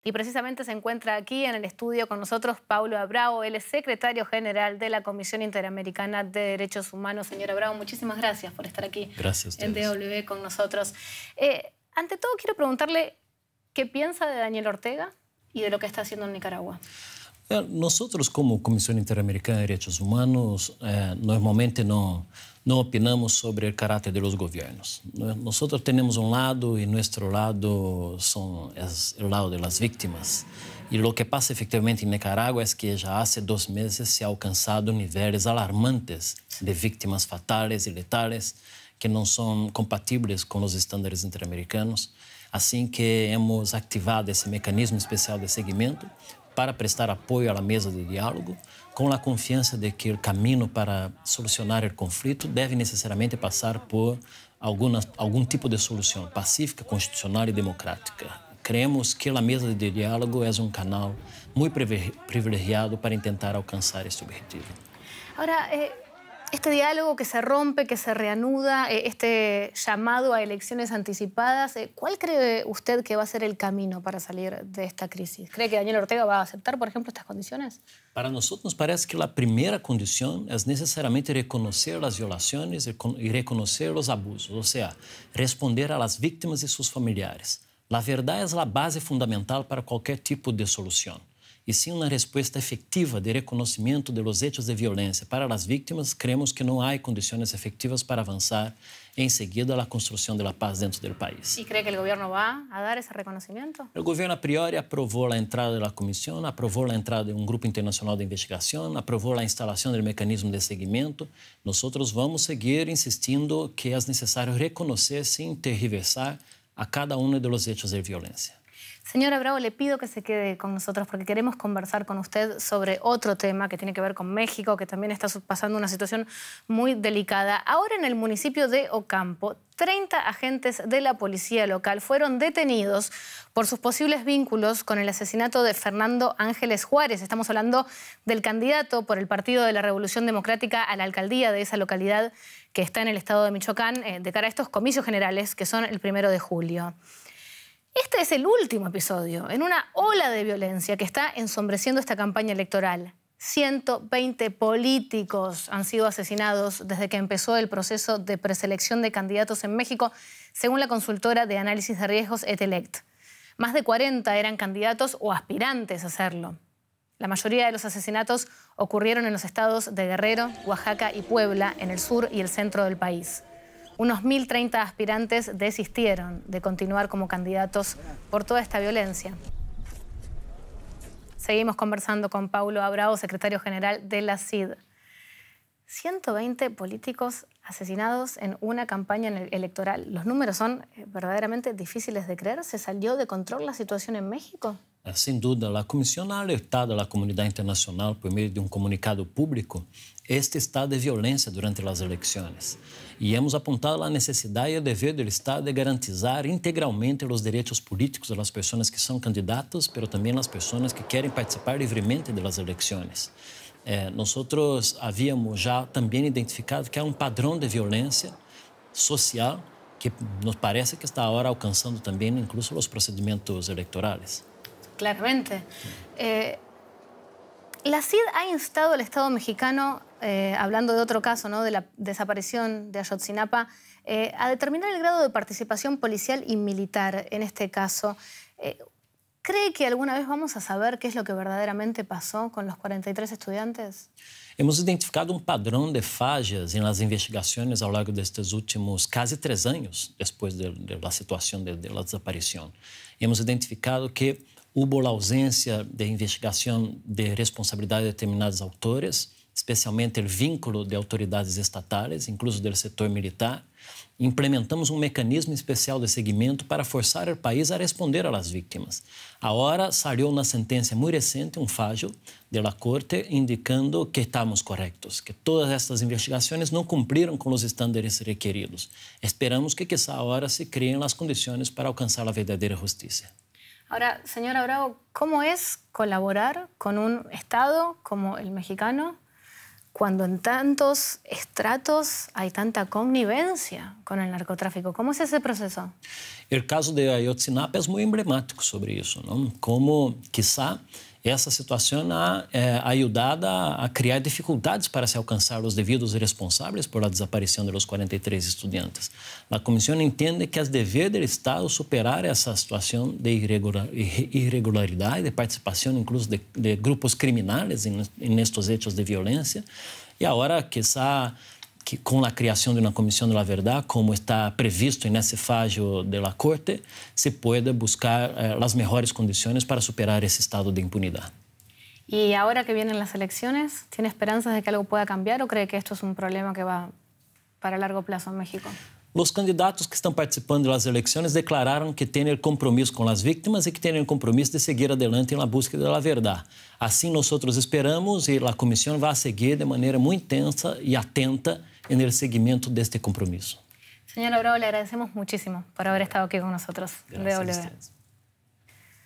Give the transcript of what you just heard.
Y precisamente se encuentra aquí en el estudio con nosotros Paulo Abrao. Él es secretario general de la Comisión Interamericana de Derechos Humanos. Señor Abrao, muchísimas gracias por estar aquí en DW con nosotros. Ante todo, quiero preguntarle qué piensa de Daniel Ortega y de lo que está haciendo en Nicaragua. Nosotros, como Comisión Interamericana de Derechos Humanos, normalmente no opinamos sobre el carácter de los gobiernos. Nosotros tenemos un lado y nuestro lado es el lado de las víctimas. Y lo que pasa efectivamente en Nicaragua es que ya hace 2 meses se ha alcanzado niveles alarmantes de víctimas fatales y letales que no son compatibles con los estándares interamericanos. Así que hemos activado ese mecanismo especial de seguimiento para prestar apoyo a la mesa de diálogo, con la confianza de que el camino para solucionar el conflicto debe necesariamente pasar por algún tipo de solución pacífica, constitucional y democrática. Creemos que la mesa de diálogo es un canal muy privilegiado para intentar alcanzar este objetivo. Ahora, este diálogo que se rompe, que se reanuda, este llamado a elecciones anticipadas, ¿cuál cree usted que va a ser el camino para salir de esta crisis? ¿Cree que Daniel Ortega va a aceptar, por ejemplo, estas condiciones? Para nosotros nos parece que la primera condición es necesariamente reconocer las violaciones y reconocer los abusos, o sea, responder a las víctimas y sus familiares. La verdad es la base fundamental para cualquier tipo de solución. Y sin una respuesta efectiva de reconocimiento de los hechos de violencia para las víctimas, creemos que no hay condiciones efectivas para avanzar enseguida a la construcción de la paz dentro del país. ¿Y cree que el gobierno va a dar ese reconocimiento? El gobierno a priori aprobó la entrada de la comisión, aprobó la entrada de un grupo internacional de investigación, aprobó la instalación del mecanismo de seguimiento. Nosotros vamos a seguir insistiendo que es necesario reconocer sin tergiversar a cada uno de los hechos de violencia. Señor Abrao, le pido que se quede con nosotros porque queremos conversar con usted sobre otro tema que tiene que ver con México, que también está pasando una situación muy delicada. Ahora en el municipio de Ocampo, 30 agentes de la policía local fueron detenidos por sus posibles vínculos con el asesinato de Fernando Ángeles Juárez. Estamos hablando del candidato por el Partido de la Revolución Democrática a la alcaldía de esa localidad que está en el estado de Michoacán de cara a estos comicios generales que son el 1 de julio. Este es el último episodio en una ola de violencia que está ensombreciendo esta campaña electoral. 120 políticos han sido asesinados desde que empezó el proceso de preselección de candidatos en México, según la consultora de análisis de riesgos Etelect. Más de 40 eran candidatos o aspirantes a serlo. La mayoría de los asesinatos ocurrieron en los estados de Guerrero, Oaxaca y Puebla, en el sur y el centro del país. Unos 1.030 aspirantes desistieron de continuar como candidatos por toda esta violencia. Seguimos conversando con Paulo Abrao, secretario general de la CID. 120 políticos asesinados en una campaña electoral. Los números son verdaderamente difíciles de creer. ¿Se salió de control la situación en México? Sin duda, la Comisión ha alertado a la comunidad internacional por medio de un comunicado público este estado de violencia durante las elecciones. Y hemos apuntado la necesidad y el deber del Estado de garantizar integralmente los derechos políticos de las personas que son candidatos, pero también las personas que quieren participar libremente de las elecciones. Nosotros habíamos ya también identificado que hay un padrón de violencia social que nos parece que está ahora alcanzando también incluso los procedimientos electorales. Claramente. La CID ha instado al Estado mexicano, hablando de otro caso, ¿no?, de la desaparición de Ayotzinapa, a determinar el grado de participación policial y militar en este caso. ¿Cree que alguna vez vamos a saber qué es lo que verdaderamente pasó con los 43 estudiantes? Hemos identificado un padrón de fallas en las investigaciones a lo largo de estos últimos casi 3 años después de la situación de la desaparición. Hemos identificado que hubo la ausencia de investigación de responsabilidad de determinados autores, especialmente el vínculo de autoridades estatales, incluso del sector militar. Implementamos un mecanismo especial de seguimiento para forzar el país a responder a las víctimas. Ahora salió una sentencia muy reciente, un fallo de la Corte, indicando que estamos correctos, que todas estas investigaciones no cumplieron con los estándares requeridos. Esperamos que quizá ahora se creen las condiciones para alcanzar la verdadera justicia. Ahora, señor Abrao, ¿cómo es colaborar con un Estado como el mexicano cuando en tantos estratos hay tanta connivencia con el narcotráfico? ¿Cómo es ese proceso? O caso de Ayotzinapa é muito emblemático sobre isso, não? Como, quizá, essa situação ha ajudado a criar dificuldades para se alcançar os devidos responsáveis por a desaparição dos 43 estudantes. A comissão entende que é dever do Estado superar essa situação de irregularidade, de participação, incluso de grupos criminais nestes hechos de violência. E agora, quizá, que com a criação de uma comissão da verdade, como está previsto nesse fágio da Corte, se pode buscar as melhores condições para superar esse estado de impunidade. E agora que vienen las elecciones, ¿tiene esperanzas de que algo pueda cambiar o cree que esto es un problema que va para largo plazo en México? Os candidatos que estão participando das eleições declararam que têm compromisso com as vítimas e que têm compromisso de seguir adelante na busca da verdade. Assim, nós esperamos e a comissão vai seguir de maneira muito intensa e atenta no seguimento deste compromisso. Señora Bravo, le agradecemos muchísimo por haber estado aquí con nosotros. Gracias a ustedes.